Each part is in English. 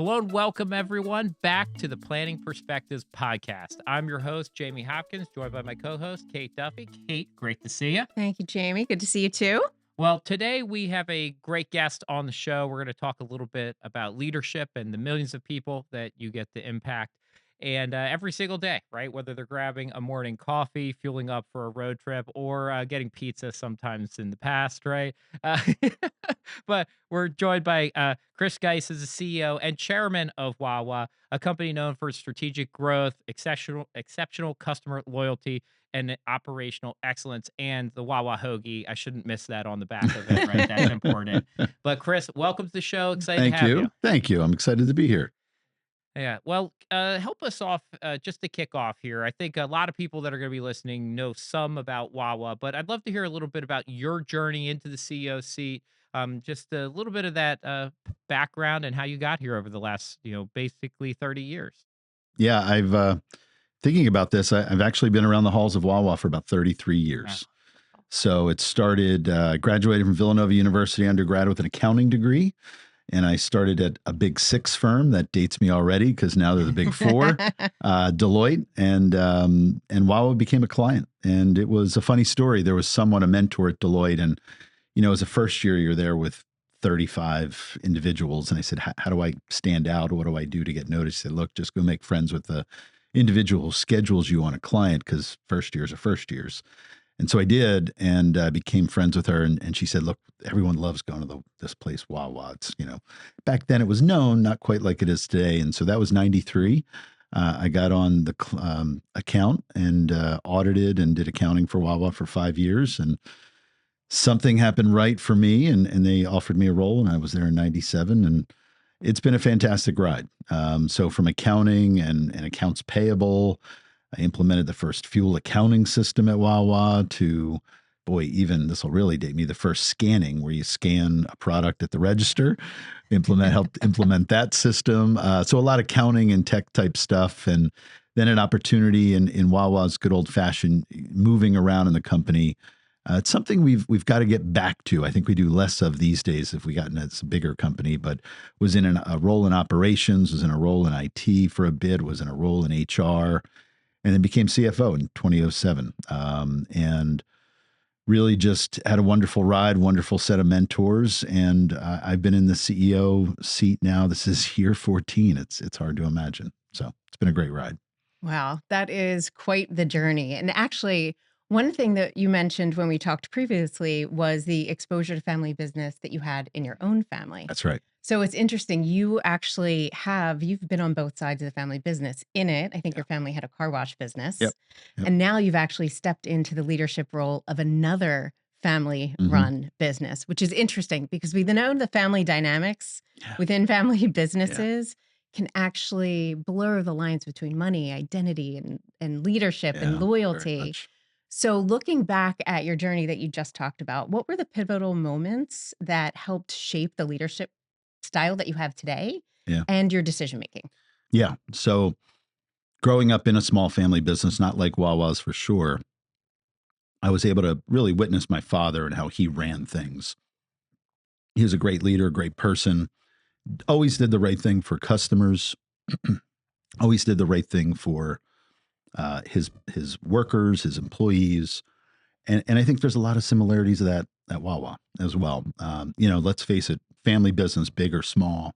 Hello and welcome everyone back to the Planning Perspectives podcast. I'm your host, Jamie Hopkins, joined by my co-host, Kate Duffy. Kate, great to see you. Thank you, Jamie. Good to see you too. Well, today we have a great guest on the show. We're going to talk a little bit about leadership and the millions of people that you get to impact. And every single day, right? Whether they're grabbing a morning coffee, fueling up for a road trip, or getting pizza sometimes in the past, right? Uh, but we're joined by Chris Gheysens, the CEO and chairman of Wawa, a company known for strategic growth, exceptional customer loyalty, and operational excellence, and the Wawa hoagie. I shouldn't miss that on the back of it, right? That's important. But Chris, welcome to the show. Excited to have you. Thank you. I'm excited to be here. Yeah. Well, help us off just to kick off here. I think a lot of people that are going to be listening know some about Wawa, but I'd love to hear a little bit about your journey into the CEO seat. Just a little bit of that background and how you got here over the last, basically 30 years. Yeah, I've thinking about this. I've actually been around the halls of Wawa for about 33 years. Wow. So it started, graduated from Villanova University undergrad with an accounting degree. And I started at a big six firm that dates me already because now they're the big four, Deloitte, and Wawa became a client. And it was a funny story. There was someone, a mentor at Deloitte, and as a first year, you're there with 35 individuals. And I said, how do I stand out? What do I do to get noticed? He said, look, just go make friends with the individual who schedules you on a client because first years are first years. And so I did, and became friends with her. And she said, look, everyone loves going to this place, Wawa. It's, back then it was known, not quite like it is today. And so that was 93. I got on the account and audited and did accounting for Wawa for 5 years. And something happened right for me, and they offered me a role, and I was there in 97. And it's been a fantastic ride. So from accounting and accounts payable, I implemented the first fuel accounting system at Wawa to, even this will really date me, the first scanning where you scan a product at the register, helped implement that system. So a lot of accounting and tech type stuff. And then an opportunity in Wawa's good old fashioned moving around in the company. It's something we've got to get back to. I think we do less of these days if we got in a bigger company, but was in a role in operations, was in a role in IT for a bit, was in a role in HR, and then became CFO in 2007. And really just had a wonderful ride, wonderful set of mentors. And I've been in the CEO seat now. This is year 14. It's hard to imagine. So it's been a great ride. Wow, that is quite the journey. And actually, one thing that you mentioned when we talked previously was the exposure to family business that you had in your own family. That's right. So it's interesting. You've been on both sides of the family business. In it, I think your family had a car wash business. Yep. And now you've actually stepped into the leadership role of another family-run business, which is interesting because we know the family dynamics within family businesses can actually blur the lines between money, identity, and leadership and loyalty. So looking back at your journey that you just talked about, what were the pivotal moments that helped shape the leadership style that you have today and your decision making? Yeah. So growing up in a small family business, not like Wawa's for sure, I was able to really witness my father and how he ran things. He was a great leader, a great person, always did the right thing for customers, always did the right thing for his workers, his employees. And I think there's a lot of similarities of that at Wawa as well. Let's face it, family business, big or small,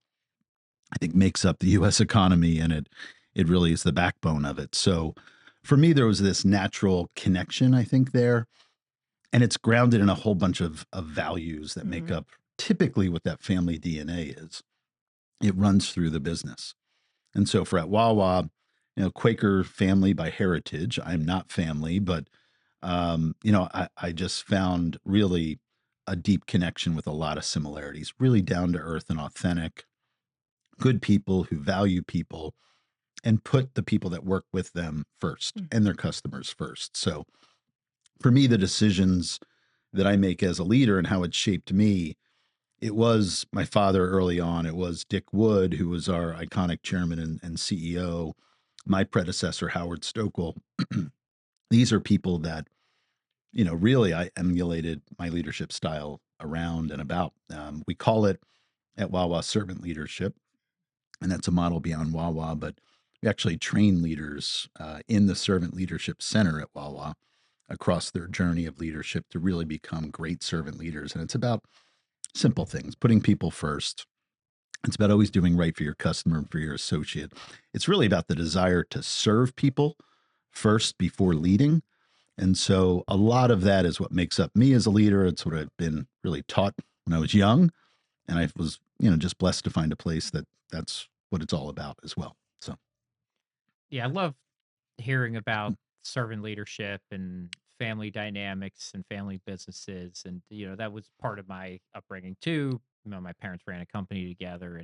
I think makes up the U.S. economy, and it really is the backbone of it. So for me, there was this natural connection, I think, there. And it's grounded in a whole bunch of values that make up typically what that family DNA is. It runs through the business. And so for at Wawa, Quaker family by heritage, I'm not family, but, I just found really a deep connection with a lot of similarities, really down to earth and authentic, good people who value people and put the people that work with them first and their customers first. So for me, the decisions that I make as a leader and how it shaped me, it was my father early on. It was Dick Wood, who was our iconic chairman and CEO, my predecessor, Howard Stokel. These are people that, really I emulated my leadership style around and about. We call it at Wawa servant leadership. And that's a model beyond Wawa, but we actually train leaders in the Servant Leadership Center at Wawa across their journey of leadership to really become great servant leaders. And it's about simple things, putting people first. It's about always doing right for your customer and for your associate. It's really about the desire to serve people first before leading. And so a lot of that is what makes up me as a leader. It's what I've been really taught when I was young. And I was, just blessed to find a place that's what it's all about as well. So, Yeah, I love hearing about servant leadership and family dynamics and family businesses. And, that was part of my upbringing too. My parents ran a company together,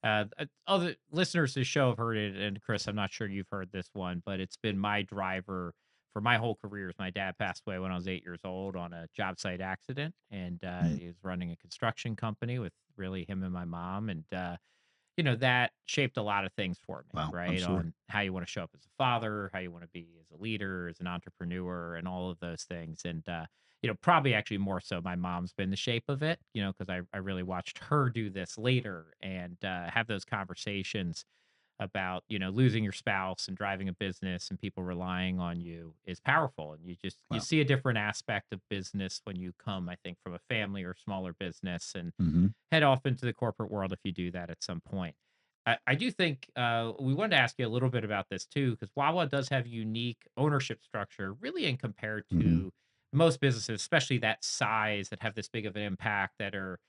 and other listeners to the show have heard it. And Chris, I'm not sure you've heard this one, but it's been my driver for my whole career. My dad passed away when I was 8 years old on a job site accident. And mm, he was running a construction company with really him and my mom. And, that shaped a lot of things for me, wow, I'm right? sure. On how you want to show up as a father, how you want to be as a leader, as an entrepreneur, and all of those things. And, probably actually more so my mom's been the shape of it, because I really watched her do this later and have those conversations about, losing your spouse and driving a business and people relying on you is powerful. And you Wow. see a different aspect of business when you come, I think, from a family or smaller business and Mm-hmm. head off into the corporate world if you do that at some point. I do think we wanted to ask you a little bit about this too, because Wawa does have unique ownership structure, really, in compared Mm-hmm. to most businesses, especially that size that have this big of an impact that are,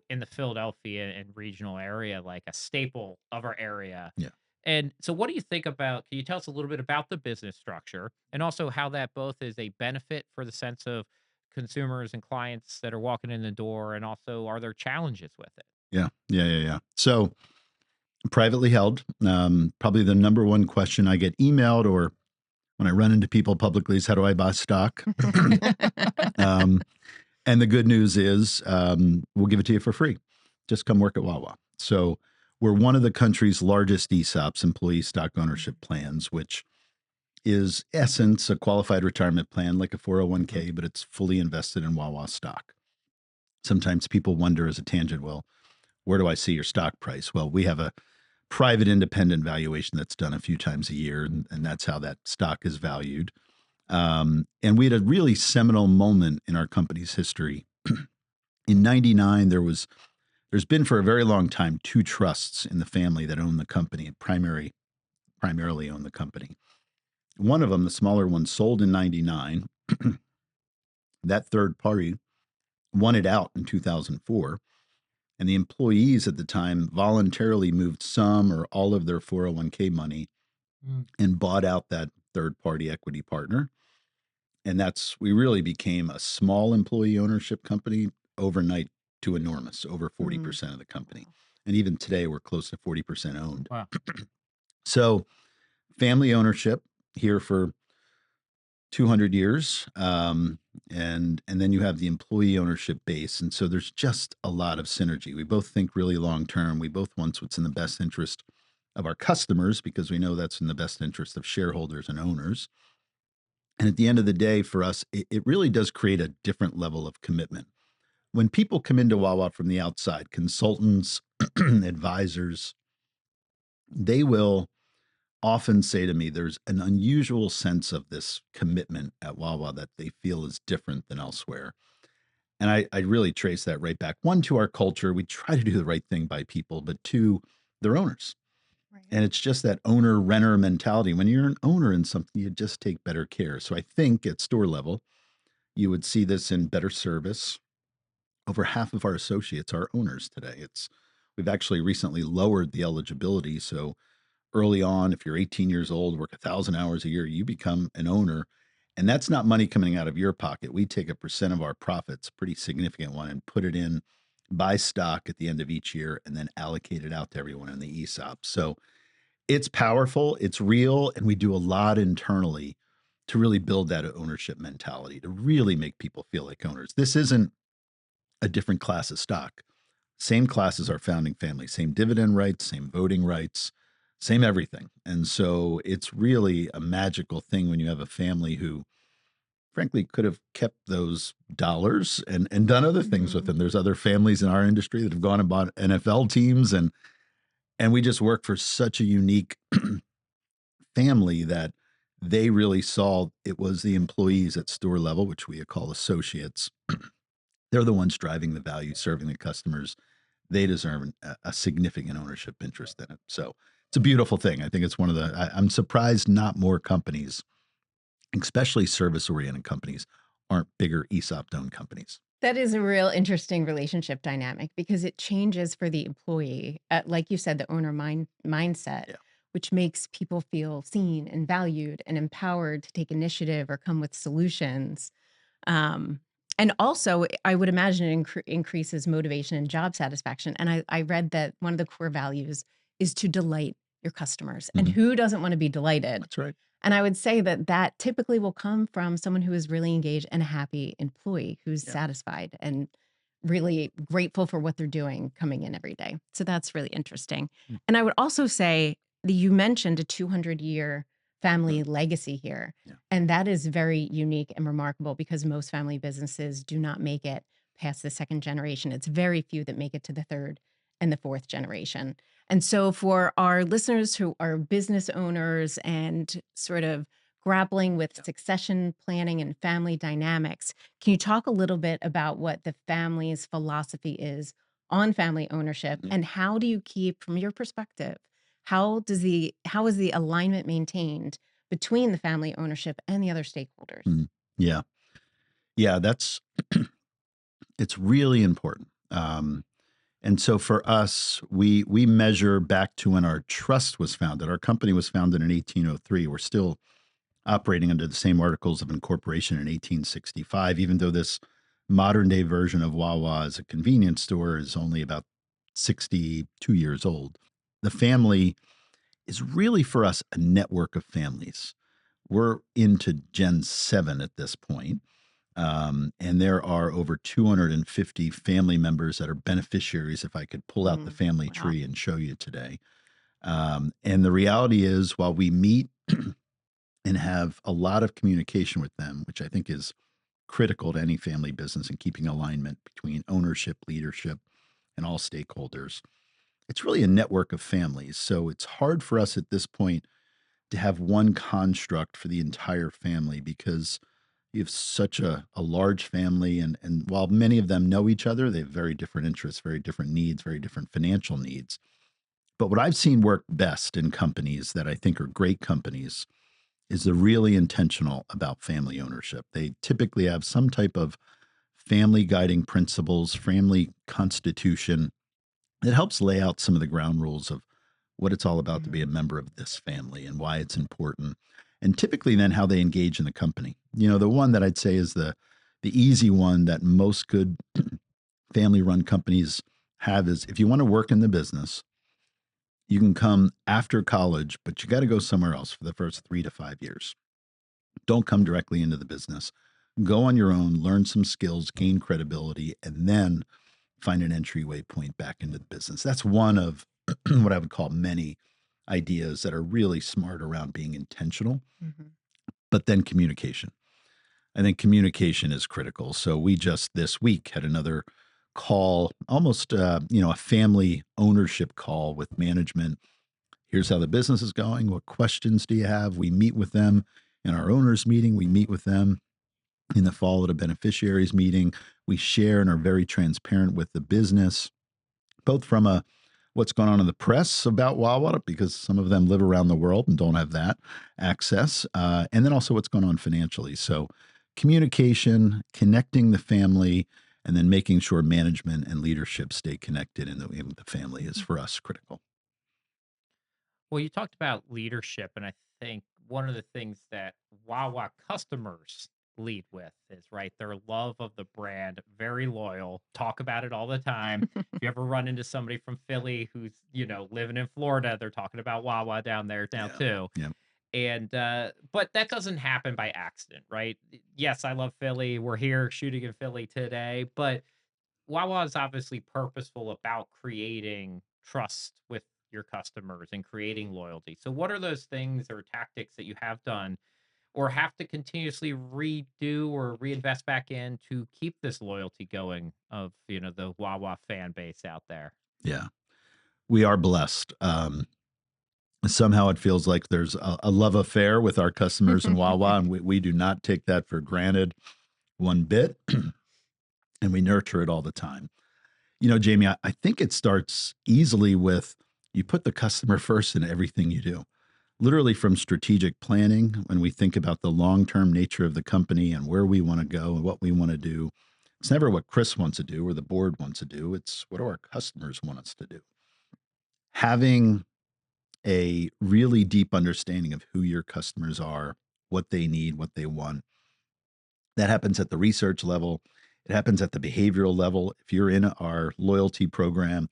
in the Philadelphia and regional area, like a staple of our area. Yeah. And so, what do you think about? Can you tell us a little bit about the business structure and also how that both is a benefit for the sense of consumers and clients that are walking in the door, and also are there challenges with it? Yeah. Yeah. Yeah. Yeah. So privately held, probably the number one question I get emailed or when I run into people publicly is how do I buy stock? um, and the good news is we'll give it to you for free. Just come work at Wawa. So we're one of the country's largest ESOPs, employee stock ownership plans, which is essence a qualified retirement plan like a Mhm. 401k, but it's fully invested in Wawa stock. Sometimes people wonder as a tangent, well, where do I see your stock price? Well, we have a private independent valuation that's done a few times a year, and that's how that stock is valued. And we had a really seminal moment in our company's history. In 99, there's been for a very long time two trusts in the family that own the company and primarily own the company. One of them, the smaller one, sold in 99. That third party won it out in 2004. And the employees at the time voluntarily moved some or all of their 401k money Mm. and bought out that third party equity partner. And we really became a small employee ownership company overnight to enormous, over Mm. 40% of the company. Wow. And even today, we're close to 40% owned. Wow. So, family ownership here for 200 years. And then you have the employee ownership base. And so there's just a lot of synergy. We both think really long term. We both want what's in the best interest of our customers because we know that's in the best interest of shareholders and owners. And at the end of the day, for us, it really does create a different level of commitment. When people come into Wawa from the outside, consultants, advisors, they will often say to me, there's an unusual sense of this commitment at Wawa that they feel is different than elsewhere. And I really trace that right back. One, to our culture, we try to do the right thing by people, but two, they're owners. Right. And it's just that owner renter mentality. When you're an owner in something, you just take better care. So I think at store level, you would see this in better service. Over half of our associates are owners today. We've actually recently lowered the eligibility. So early on, if you're 18 years old, work 1,000 hours a year, you become an owner. And that's not money coming out of your pocket. We take a percent of our profits, pretty significant one, and put it in, buy stock at the end of each year, and then allocate it out to everyone in the ESOP. So it's powerful, it's real, and we do a lot internally to really build that ownership mentality, to really make people feel like owners. This isn't a different class of stock. Same class as our founding family, same dividend rights, same voting rights, same everything. And so it's really a magical thing when you have a family who, frankly, could have kept those dollars and done other things with Mhm. them. There's other families in our industry that have gone and bought NFL teams. And And we just work for such a unique family that they really saw it was the employees at store level, which we call associates. They're the ones driving the value, serving the customers. They deserve a significant ownership interest in it. So it's a beautiful thing. I think it's one of I'm surprised not more companies, especially service oriented companies, aren't bigger ESOP owned companies. That is a real interesting relationship dynamic because it changes for the employee. Like you said, the owner mindset, Yeah. which makes people feel seen and valued and empowered to take initiative or come with solutions. Um, and also, I would imagine it increases motivation and job satisfaction. And I read that one of the core values is to delight your customers. And Mhm. who doesn't want to be delighted? That's right. And I would say that that typically will come from someone who is really engaged and a happy employee who's Yeah. satisfied and really grateful for what they're doing coming in every day. So that's really interesting. Mm. And I would also say that you mentioned a 200-year family legacy here. Yeah. And that is very unique and remarkable because most family businesses do not make it past the second generation. It's very few that make it to the third and the fourth generation. And so, for our listeners who are business owners and sort of grappling with succession planning and family dynamics, can you talk a little bit about what the family's philosophy is on family ownership Mhm. and how do you keep, from your perspective, how is the alignment maintained between the family ownership and the other stakeholders? Mhm. Yeah. Yeah. It's really important. And so for us, we measure back to when our trust was founded. Our company was founded in 1803. We're still operating under the same articles of incorporation in 1865, even though this modern day version of Wawa as a convenience store is only about 62 years old. The family is really for us a network of families. We're into Gen 7 at this point. And there are over 250 family members that are beneficiaries. If I could pull out the family Wow. tree and show you today. And the reality is, while we meet and have a lot of communication with them, which I think is critical to any family business and keeping alignment between ownership, leadership, and all stakeholders, it's really a network of families. So it's hard for us at this point to have one construct for the entire family because you have such a large family and while many of them know each other, they have very different interests, very different needs, very different financial needs. But what I've seen work best in companies that I think are great companies is they're really intentional about family ownership. They typically have some type of family guiding principles, family constitution that helps lay out some of the ground rules of what it's all about to be a member of this family and why it's important. And typically then how they engage in the company. You know, the one that I'd say is the easy one that most good family run companies have is if you want to work in the business, you can come after college, but you got to go somewhere else for the first 3 to 5 years. Don't come directly into the business. Go on your own, learn some skills, gain credibility, and then find an entryway point back into the business. That's one of what I would call many ideas that are really smart around being intentional, Mhm. but then communication. I think communication is critical. So we just this week had another call, almost a family ownership call with management. Here's how the business is going. What questions do you have? We meet with them in our owners meeting. We meet with them in the fall at a beneficiaries meeting. We share and are very transparent with the business, both from a what's going on in the press about Wawa, because some of them live around the world and don't have that access, and then also what's going on financially. So communication, connecting the family, and then making sure management and leadership stay connected in the family is for us critical. Well, you talked about leadership, and I think one of the things that Wawa customers lead with is right their love of the brand, very loyal, talk about it all the time. If you ever run into somebody from Philly who's living in Florida, they're talking about Wawa down there now Yeah. too. Yeah. And but that doesn't happen by accident, right? Yes, I love Philly. We're here shooting in Philly today, but Wawa is obviously purposeful about creating trust with your customers and creating loyalty. So, what are those things or tactics that you have done or have to continuously redo or reinvest back in to keep this loyalty going of the Wawa fan base out there? Yeah. We are blessed. Somehow it feels like there's a love affair with our customers in Wawa, and we do not take that for granted one bit, and we nurture it all the time. You know, Jamie, I think it starts easily with you put the customer first in everything you do. Literally from strategic planning, when we think about the long-term nature of the company and where we want to go and what we want to do, it's never what Chris wants to do or the board wants to do. It's what do our customers want us to do. Having a really deep understanding of who your customers are, what they need, what they want. That happens at the research level. It happens at the behavioral level. If you're in our loyalty program,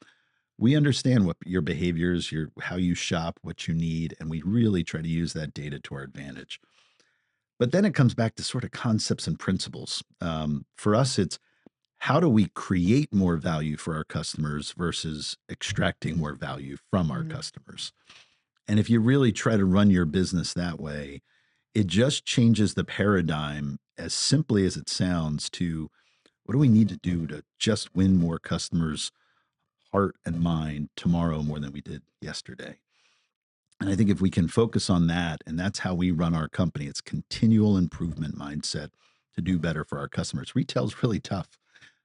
we understand what your behaviors, how you shop, what you need, and we really try to use that data to our advantage. But then it comes back to sort of concepts and principles. For us, it's how do we create more value for our customers versus extracting more value from our customers? And if you really try to run your business that way, it just changes the paradigm as simply as it sounds to what do we need to do to just win more customers' heart and mind tomorrow more than we did yesterday. And I think if we can focus on that, and that's how we run our company, it's continual improvement mindset to do better for our customers. Retail is really tough.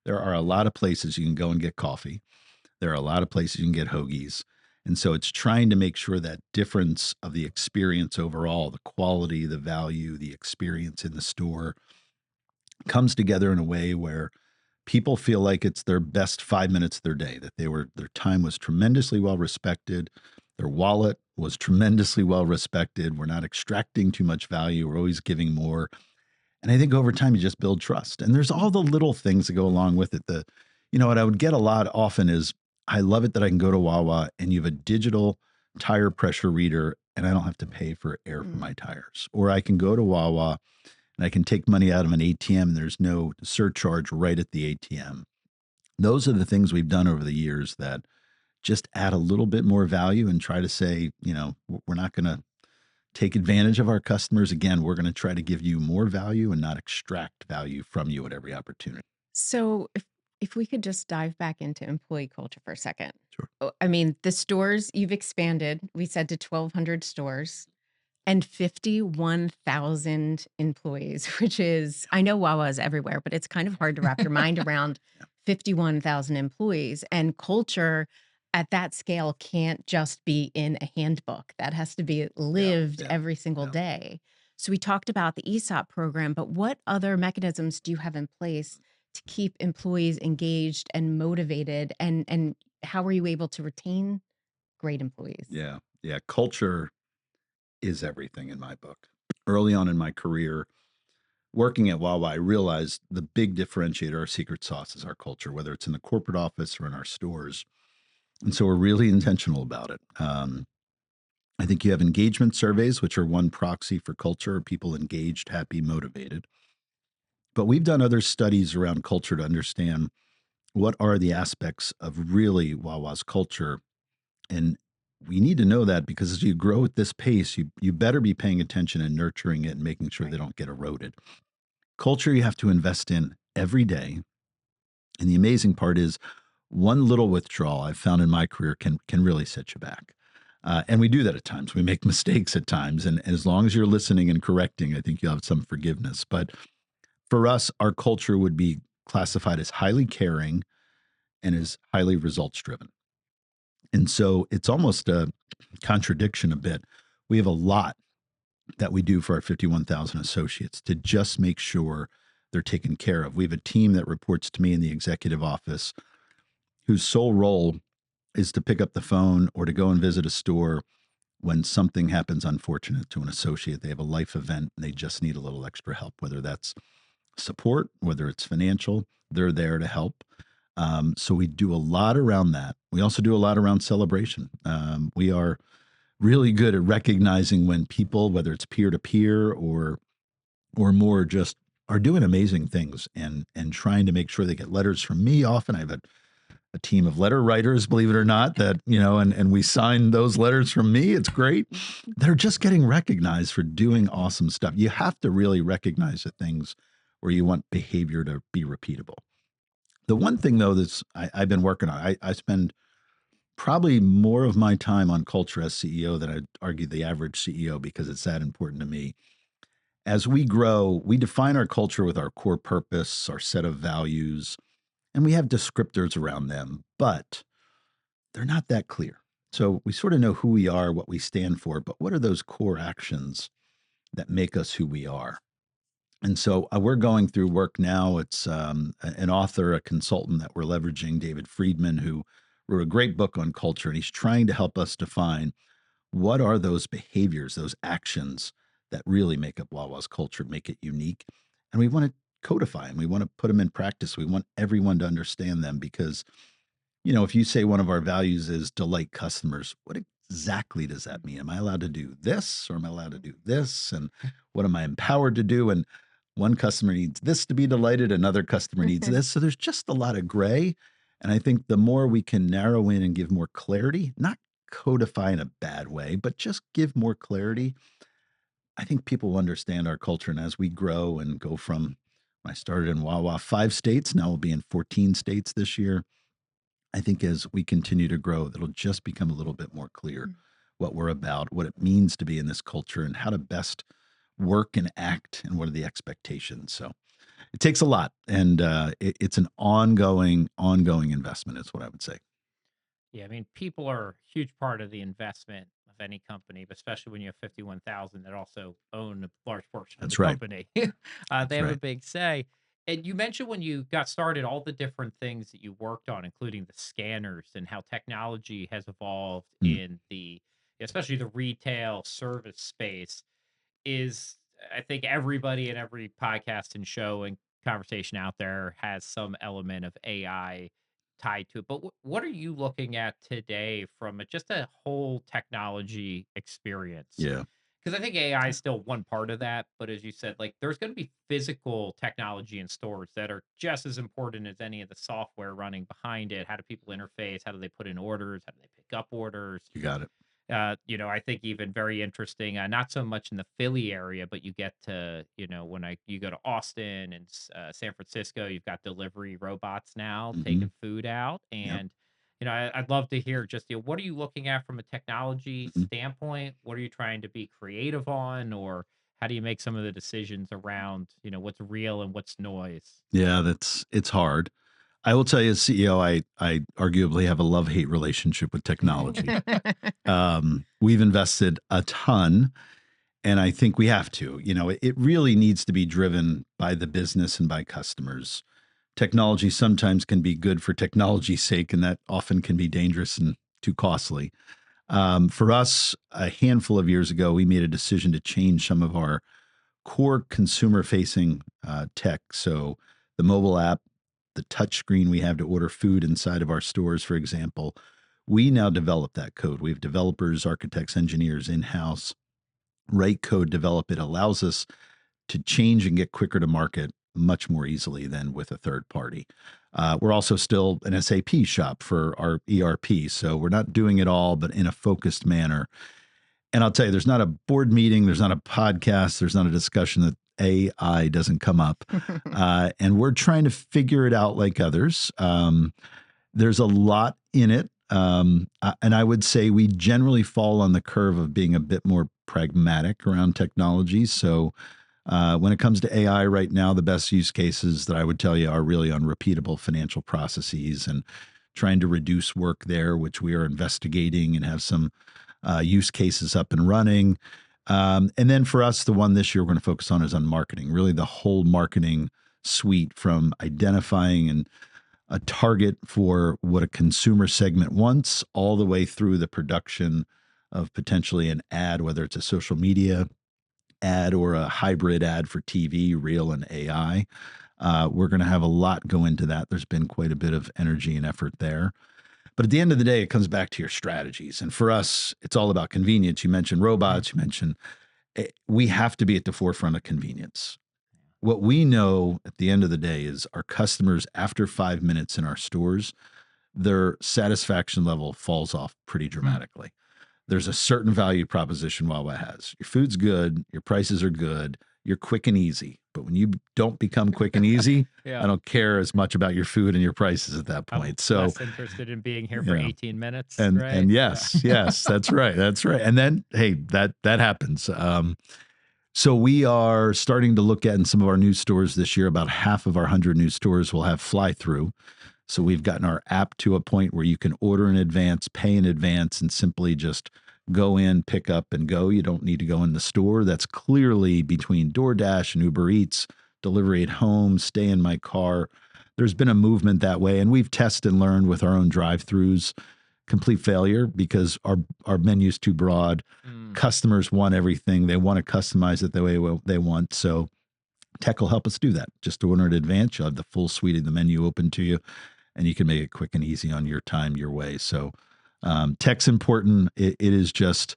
There are a lot of places you can go and get coffee. There are a lot of places you can get hoagies. And so it's trying to make sure that difference of the experience overall, the quality, the value, the experience in the store comes together in a way where people feel like it's their best 5 minutes of their day, that their time was tremendously well respected. Their wallet was tremendously well respected. We're not extracting too much value. We're always giving more. And I think over time, you just build trust. And there's all the little things that go along with it. What I would get a lot often is, I love it that I can go to Wawa and you have a digital tire pressure reader and I don't have to pay for air for my tires. Or I can go to Wawa and I can take money out of an ATM and there's no surcharge right at the ATM. Those are the things we've done over the years that just add a little bit more value and try to say, we're not going to take advantage of our customers. Again, we're going to try to give you more value and not extract value from you at every opportunity. So if we could just dive back into employee culture for a second. Sure. I mean, the stores you've expanded, we said to 1,200 stores and 51,000 employees, which is, I know Wawa is everywhere, but it's kind of hard to wrap your mind around 51,000 employees. And culture at that scale can't just be in a handbook. That has to be lived every single day. So we talked about the ESOP program, but what other mechanisms do you have in place to keep employees engaged and motivated? And how are you able to retain great employees? Yeah. Culture is everything in my book. Early on in my career, working at Wawa, I realized the big differentiator, our secret sauce, is our culture, whether it's in the corporate office or in our stores. And so we're really intentional about it. I think you have engagement surveys, which are one proxy for culture. Are people engaged, happy, motivated? But we've done other studies around culture to understand what are the aspects of really Wawa's culture. And we need to know that because as you grow at this pace, you better be paying attention and nurturing it and making sure they don't get eroded. Culture you have to invest in every day. And the amazing part is one little withdrawal I've found in my career can really set you back. And we do that at times. We make mistakes at times. And as long as you're listening and correcting, I think you'll have some forgiveness. But for us, our culture would be classified as highly caring and as highly results driven. And so it's almost a contradiction a bit. We have a lot that we do for our 51,000 associates to just make sure they're taken care of. We have a team that reports to me in the executive office whose sole role is to pick up the phone or to go and visit a store when something happens unfortunate to an associate. They have a life event and they just need a little extra help, whether that's support, whether it's financial, they're there to help. So we do a lot around that. We also do a lot around celebration. We are really good at recognizing when people, whether it's peer to peer or more, just are doing amazing things and trying to make sure they get letters from me. Often I have a team of letter writers, believe it or not, that, and we sign those letters from me. It's great. They're just getting recognized for doing awesome stuff. You have to really recognize the things where you want behavior to be repeatable. The one thing, though, I've been working on, I spend probably more of my time on culture as CEO than I'd argue the average CEO, because it's that important to me. As we grow, we define our culture with our core purpose, our set of values, and we have descriptors around them, but they're not that clear. So we sort of know who we are, what we stand for, but what are those core actions that make us who we are? And so we're going through work now. It's an author, a consultant that we're leveraging, David Friedman, who wrote a great book on culture. And he's trying to help us define what are those behaviors, those actions that really make up Wawa's culture, make it unique. And we want to codify them. We want to put them in practice. We want everyone to understand them because, if you say one of our values is delight customers, what exactly does that mean? Am I allowed to do this or am I allowed to do this? And what am I empowered to do? And one customer needs this to be delighted, another customer needs this. So there's just a lot of gray. And I think the more we can narrow in and give more clarity, not codify in a bad way, but just give more clarity, I think people will understand our culture. And as we grow and go from when I started in Wawa, 5 states, now we'll be in 14 states this year. I think as we continue to grow, it'll just become a little bit more clear what we're about, what it means to be in this culture, and how to best work and act, and what are the expectations. So it takes a lot, and it's an ongoing investment, is what I would say. Yeah, I mean, people are a huge part of the investment of any company, but especially when you have 51,000 that also own a large portion of the That's right. company. That's They have a right. big say. And you mentioned when you got started, all the different things that you worked on, including the scanners and how technology has evolved Mm. in especially the retail service space. Is I think everybody in every podcast and show and conversation out there has some element of AI tied to it. But what are you looking at today from just a whole technology experience? Yeah. Because I think AI is still one part of that, but as you said, like there's going to be physical technology in stores that are just as important as any of the software running behind it. How do people interface? How do they put in orders? How do they pick up orders? You got it. I think even very interesting, not so much in the Philly area, but you get to, when you go to Austin and San Francisco, you've got delivery robots now Hmm. taking food out. Yep. And, I'd love to hear just, what are you looking at from a technology Mhm. standpoint? What are you trying to be creative on? Or how do you make some of the decisions around, what's real and what's noise? Yeah, it's hard. I will tell you, as CEO, I arguably have a love-hate relationship with technology. We've invested a ton, and I think we have to. It really needs to be driven by the business and by customers. Technology sometimes can be good for technology's sake, and that often can be dangerous and too costly. For us, a handful of years ago, we made a decision to change some of our core consumer-facing tech. So the mobile app, the touch screen we have to order food inside of our stores, for example, we now develop that code. We have developers, architects, engineers in-house write code, develop it, allows us to change and get quicker to market much more easily than with a third party. We're also still an SAP shop for our ERP, so we're not doing it all, but in a focused manner. And I'll tell you, there's not a board meeting, there's not a podcast, there's not a discussion that AI doesn't come up. And we're trying to figure it out like others. There's a lot in it. And I would say we generally fall on the curve of being a bit more pragmatic around technology. So when it comes to AI right now, the best use cases that I would tell you are really on repeatable financial processes and trying to reduce work there, which we are investigating and have some use cases up and running. And then for us, the one this year we're going to focus on is on marketing, really the whole marketing suite, from identifying and a target for what a consumer segment wants, all the way through the production of potentially an ad, whether it's a social media ad or a hybrid ad for TV, real and AI. We're going to have a lot go into that. There's been quite a bit of energy and effort there. But at the end of the day, it comes back to your strategies. And for us, it's all about convenience. You mentioned robots, you mentioned we have to be at the forefront of convenience. What we know at the end of the day is our customers, after 5 minutes in our stores, their satisfaction level falls off pretty dramatically. There's a certain value proposition Wawa has. Your food's good, your prices are good, you're quick and easy. But when you don't become quick and easy, Yeah. I don't care as much about your food and your prices at that I'm point. So, less interested in being here for yeah. 18 minutes, and right? and Yeah. yes, that's right. That's right. And then, hey, that happens. So we are starting to look at in some of our new stores this year, about half of our 100 new stores will have fly-through. So we've gotten our app to a point where you can order in advance, pay in advance, and simply just go in, pick up, and go. You don't need to go in the store. That's clearly between DoorDash and Uber Eats, delivery at home, stay in my car. There's been a movement that way, and we've tested and learned with our own drive-throughs. Complete failure because our menu's too broad. Customers want everything. They want to customize it the way they want. So tech will help us do that. Just order in advance. You'll have the full suite of the menu open to you, and you can make it quick and easy on your time, your way. So tech's important. It is just,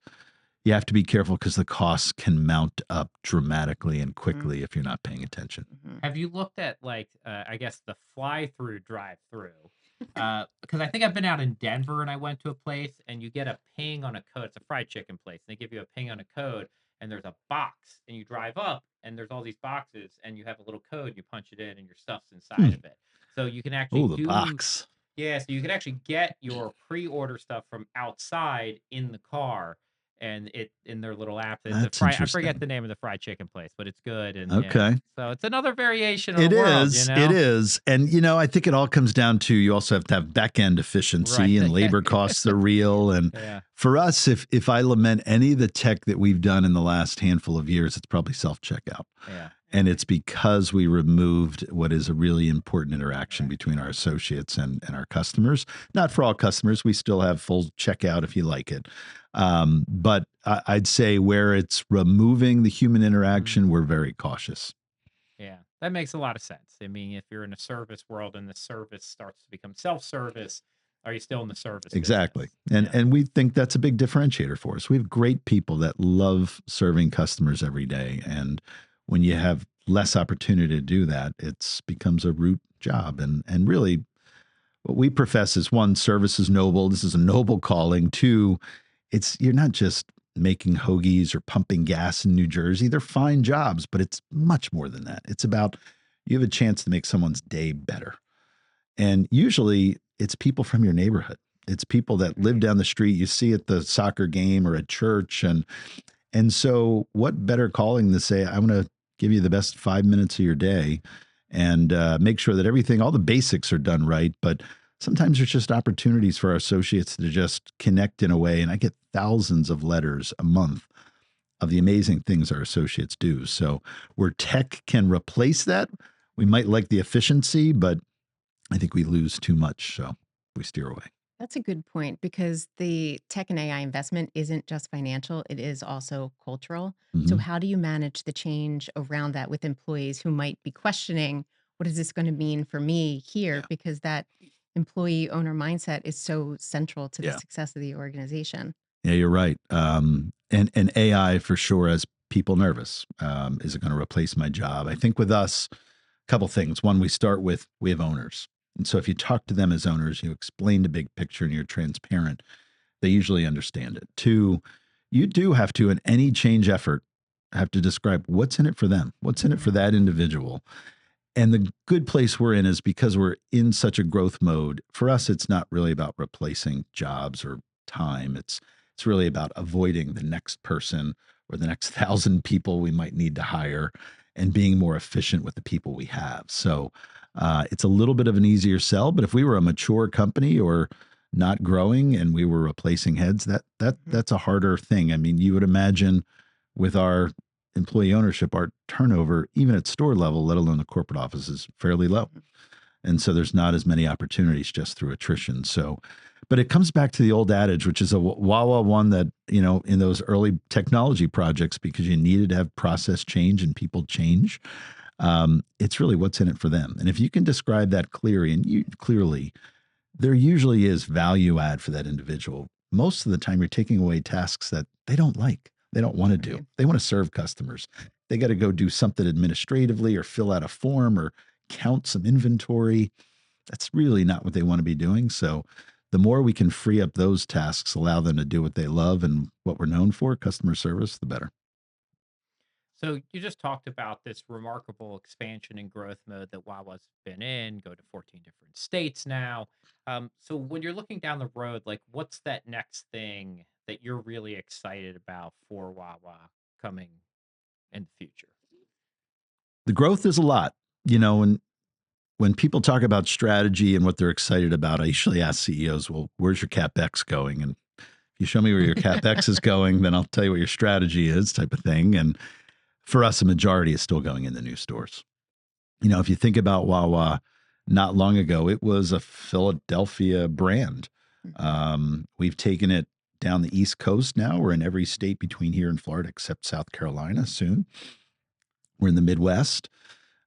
you have to be careful because the costs can mount up dramatically and quickly if you're not paying attention. Have you looked at like, I guess the fly-through drive-through? Because I think I've been out in Denver and I went to a place and you get a ping on a code. It's a fried chicken place. They give you a ping on a code and there's a box and you drive up and there's all these boxes and you have a little code. You punch it in and your stuff's inside of it. So you can actually Oh, the box. Yeah, so you can actually get your pre-order stuff from outside in the car, and it in their little app. It's That's I interesting. forget the name of the fried chicken place, but it's good. And Okay. so it's another variation of It the world, is. you know? It is. And, I think it all comes down to, you also have to have back end efficiency, Right. and labor costs are real. And Yeah. for us, if I lament any of the tech that we've done in the last handful of years, it's probably self-checkout. Yeah. And it's because we removed what is a really important interaction between our associates and our customers. Not for all customers. We still have full checkout if you like it. But I'd say where it's removing the human interaction, we're very cautious. Yeah, that makes a lot of sense. I mean, if you're in a service world and the service starts to become self-service, are you still in the service Exactly. business? And we think that's a big differentiator for us. We have great people that love serving customers every day. And when you have less opportunity to do that, it becomes a root job. And really, what we profess is, one, service is noble. This is a noble calling. Two, you're not just making hoagies or pumping gas in New Jersey. They're fine jobs, but it's much more than that. It's about, you have a chance to make someone's day better. And usually it's people from your neighborhood. It's people that live down the street you see at the soccer game or at church. And so what better calling to say, I'm going to give you the best 5 minutes of your day and make sure that everything, all the basics are done right. But sometimes there's just opportunities for our associates to just connect in a way. And I get thousands of letters a month of the amazing things our associates do. So where tech can replace that, we might like the efficiency, but I think we lose too much. So we steer away. That's a good point, because the tech and AI investment isn't just financial, it is also cultural. So Mhm. how do you manage the change around that with employees who might be questioning, what is this going to mean for me here? Yeah. Because that employee owner mindset is so central to the Yeah. success of the organization. Yeah, you're right. And AI for sure has people nervous. Is it going to replace my job? I think with us, a couple things. One, we have owners. And so if you talk to them as owners, you explain the big picture and you're transparent, they usually understand it. Two, you do have to, in any change effort, have to describe what's in it for them, what's in it for that individual. And the good place we're in is because we're in such a growth mode. For us, it's not really about replacing jobs or time. It's really about avoiding the next person or the next 1,000 people we might need to hire, and being more efficient with the people we have. So it's a little bit of an easier sell. But if we were a mature company or not growing and we were replacing heads, that's a harder thing. I mean, you would imagine with our employee ownership, our turnover, even at store level, let alone the corporate office, is fairly low. And so there's not as many opportunities just through attrition. So, but it comes back to the old adage, which is a Wawa one that, in those early technology projects, because you needed to have process change and people change. It's really what's in it for them. And if you can describe that clearly, there usually is value add for that individual. Most of the time, you're taking away tasks that they don't like. They don't want to do. They want to serve customers. They got to go do something administratively or fill out a form or count some inventory. That's really not what they want to be doing. So the more we can free up those tasks, allow them to do what they love and what we're known for, customer service, the better. So you just talked about this remarkable expansion and growth mode that Wawa's been in, go to 14 different states now. So when you're looking down the road, like what's that next thing that you're really excited about for Wawa coming in the future? The growth is a lot. You know, when people talk about strategy and what they're excited about, I usually ask CEOs, well, where's your CapEx going? And if you show me where your CapEx is going, then I'll tell you what your strategy is, type of thing. And for us, a majority is still going in the new stores. You know, if you think about Wawa, not long ago, it was a Philadelphia brand. We've taken it down the East Coast now. We're in every state between here and Florida except South Carolina soon. We're in the Midwest.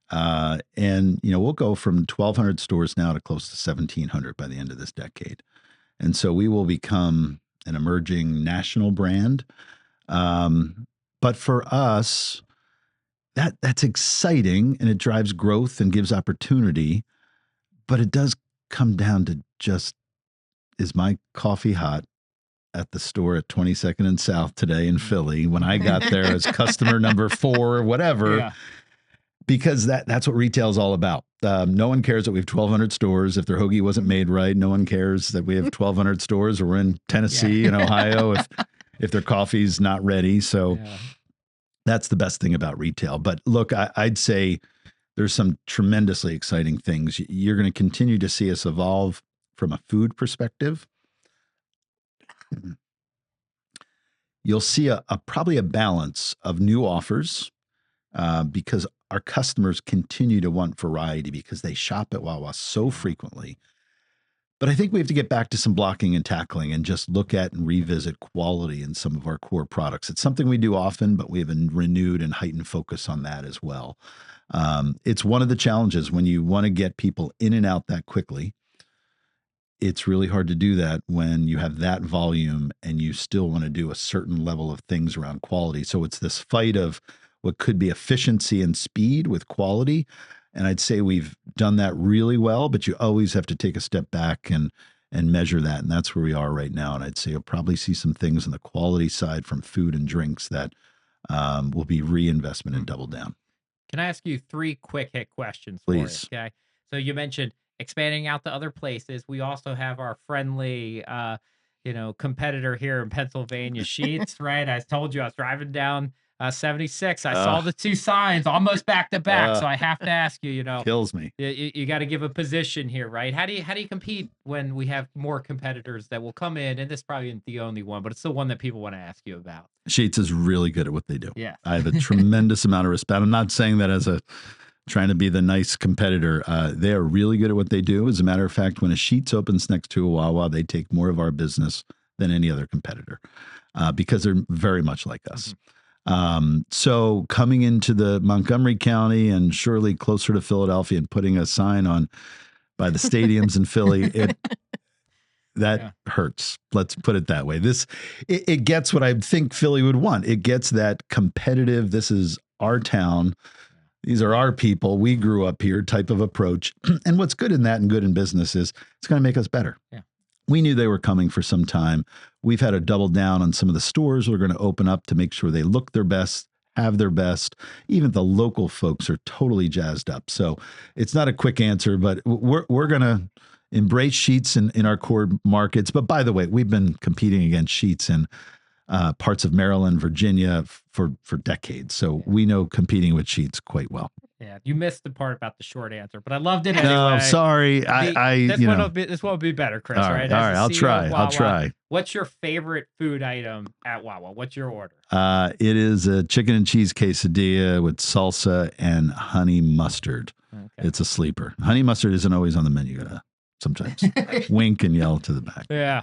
And, you know, we'll go from 1,200 stores now to close to 1,700 by the end of this decade. And so we will become an emerging national brand. But for us, that's exciting and it drives growth and gives opportunity. But it does come down to just, is my coffee hot at the store at 22nd and South today in Philly when I got there as customer number 4 or whatever? Yeah. Because that's what retail is all about. No one cares that we have 1,200 stores. If their hoagie wasn't made right, no one cares that we have 1,200 stores or we're in Tennessee and Ohio if their coffee's not ready. So that's the best thing about retail. But look, I'd say there's some tremendously exciting things. You're going to continue to see us evolve from a food perspective. You'll see probably a balance of new offers because our customers continue to want variety because they shop at Wawa so frequently. But I think we have to get back to some blocking and tackling and just look at and revisit quality in some of our core products. It's something we do often, but we have a renewed and heightened focus on that as well. It's one of the challenges when you want to get people in and out that quickly. It's really hard to do that when you have that volume and you still want to do a certain level of things around quality. So it's this fight of what could be efficiency and speed with quality. And I'd say we've done that really well, but you always have to take a step back and measure that. And that's where we are right now. And I'd say you'll probably see some things on the quality side from food and drinks that will be reinvestment and double down. Can I ask you 3 quick hit questions Please. for you? Okay. So you mentioned expanding out to other places. We also have our friendly, competitor here in Pennsylvania, Sheets, right? I told you I was driving down 76. I saw the 2 signs almost back to back. So I have to ask you, Kills me. you got to give a position here, right? How do you compete when we have more competitors that will come in? And this probably isn't the only one, but it's the one that people want to ask you about. Sheets is really good at what they do. Yeah. I have a tremendous amount of respect. I'm not saying that as trying to be the nice competitor. They are really good at what they do. As a matter of fact, when a Sheets opens next to a Wawa, they take more of our business than any other competitor because they're very much like us. So coming into the Montgomery County and surely closer to Philadelphia and putting a sign on by the stadiums in Philly, that hurts. Let's put it that way. It gets what I think Philly would want. It gets that competitive, this is our town. These are our people. We grew up here type of approach. And what's good in that and good in business is it's going to make us better. Yeah. We knew they were coming for some time. We've had to double down on some of the stores we're going to open up to make sure they look their best, have their best. Even the local folks are totally jazzed up. So it's not a quick answer, but we're going to embrace Sheets in our core markets. But by the way, we've been competing against Sheets in parts of Maryland, Virginia for decades. So we know competing with Sheets quite well. Yeah, you missed the part about the short answer, but I loved it anyway. No, sorry. This one will be better, Chris. All right? All right. I'll try. Wawa, I'll try. What's your favorite food item at Wawa? What's your order? It is a chicken and cheese quesadilla with salsa and honey mustard. Okay. It's a sleeper. Honey mustard isn't always on the menu. You gotta sometimes wink and yell to the back. Yeah.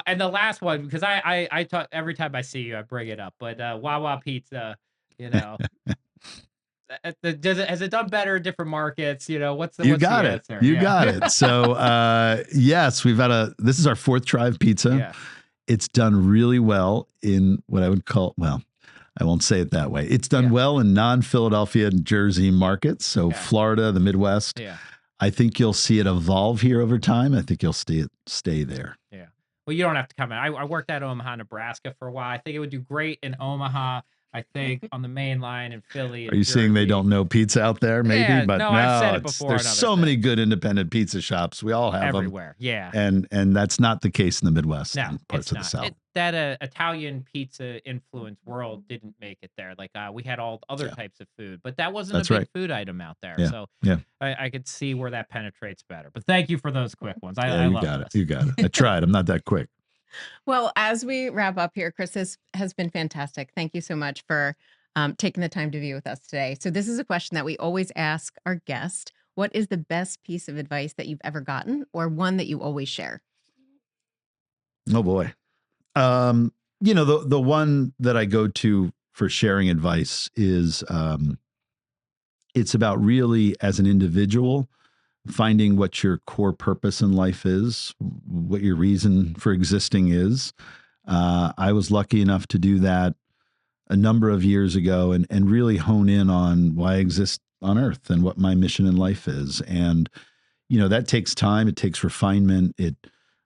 And the last one, because I talk every time I see you, I bring it up. But Wawa Pizza, has it done better in different markets? What's the answer? You got it. So yes, this is our 4th Tribe pizza. Yeah. It's done really well in what I would call, I won't say it that way. It's done well in non-Philadelphia and Jersey markets. So Florida, the Midwest. Yeah. I think you'll see it evolve here over time. I think you'll stay there. Yeah. Well, you don't have to come in. I worked at Omaha, Nebraska for a while. I think it would do great in Omaha. I think, on the main line in Philly. Are you saying they don't know pizza out there? Maybe, Yeah, but no, no, I've said it before. There's so many good independent pizza shops. We all have everywhere. Yeah, them, and that's not the case in the Midwest no, and parts it's of the not. South. That Italian pizza influence world didn't make it there. Like we had all other Yeah. types of food, but that wasn't That's a big right. food item out there. Yeah. So Yeah. I could see where that penetrates better. But thank you for those quick ones. Yeah, I you love got this. it. You got it. I tried. I'm not that quick. Well, as we wrap up here, Chris, this has been fantastic. Thank you so much for taking the time to be with us today. So this is a question that we always ask our guest. What is the best piece of advice that you've ever gotten, or one that you always share? Oh boy. The one that I go to for sharing advice is it's about really, as an individual, finding what your core purpose in life is, what your reason for existing is. I was lucky enough to do that a number of years ago and really hone in on why I exist on earth and what my mission in life is. And, that takes time. It takes refinement.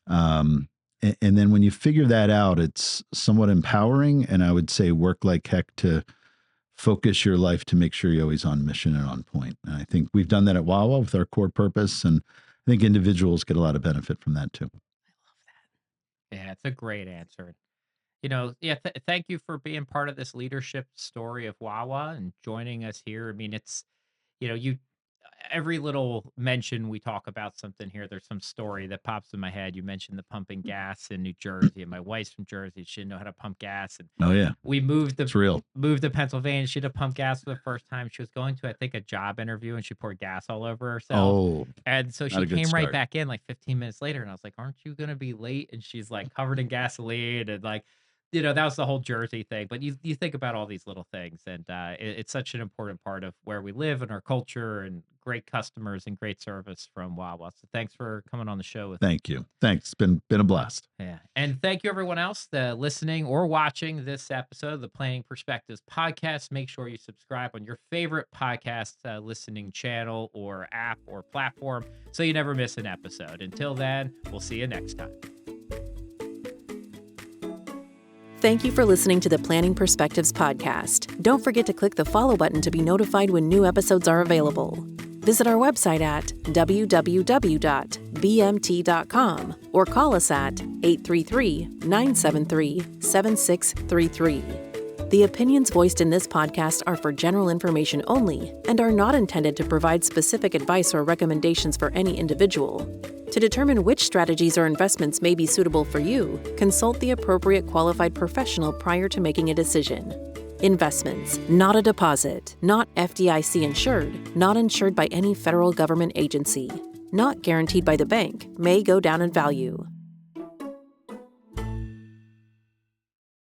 And then when you figure that out, it's somewhat empowering. And I would say work like heck to focus your life to make sure you're always on mission and on point. And I think we've done that at Wawa with our core purpose. And I think individuals get a lot of benefit from that too. Yeah, it's a great answer. Thank you for being part of this leadership story of Wawa and joining us here. I mean, it's, you every little mention we talk about something here, there's some story that pops in my head. You mentioned the pumping gas in New Jersey, and my wife's from Jersey. She didn't know how to pump gas, and Oh yeah, we it's real. moved to Pennsylvania. She had to pump gas for the first time. She was going to, I think, a job interview, and she poured gas all over herself. Oh, And so not she a good came right start. back in like 15 minutes later, and I was like, "Aren't you gonna be late?" And she's like covered in gasoline, and like, that was the whole Jersey thing. But you think about all these little things, and it's such an important part of where we live and our culture, and great customers and great service from Wawa. So thanks for coming on the show with me. Thank you. Thanks. It's been a blast. Yeah. And thank you, everyone else listening or watching this episode of the Planning Perspectives podcast. Make sure you subscribe on your favorite podcast listening channel or app or platform so you never miss an episode. Until then, we'll see you next time. Thank you for listening to the Planning Perspectives podcast. Don't forget to click the follow button to be notified when new episodes are available. Visit our website at www.bmt.com or call us at 833-973-7633. The opinions voiced in this podcast are for general information only and are not intended to provide specific advice or recommendations for any individual. To determine which strategies or investments may be suitable for you, consult the appropriate qualified professional prior to making a decision. Investments, not a deposit, not FDIC insured, not insured by any federal government agency, not guaranteed by the bank, may go down in value.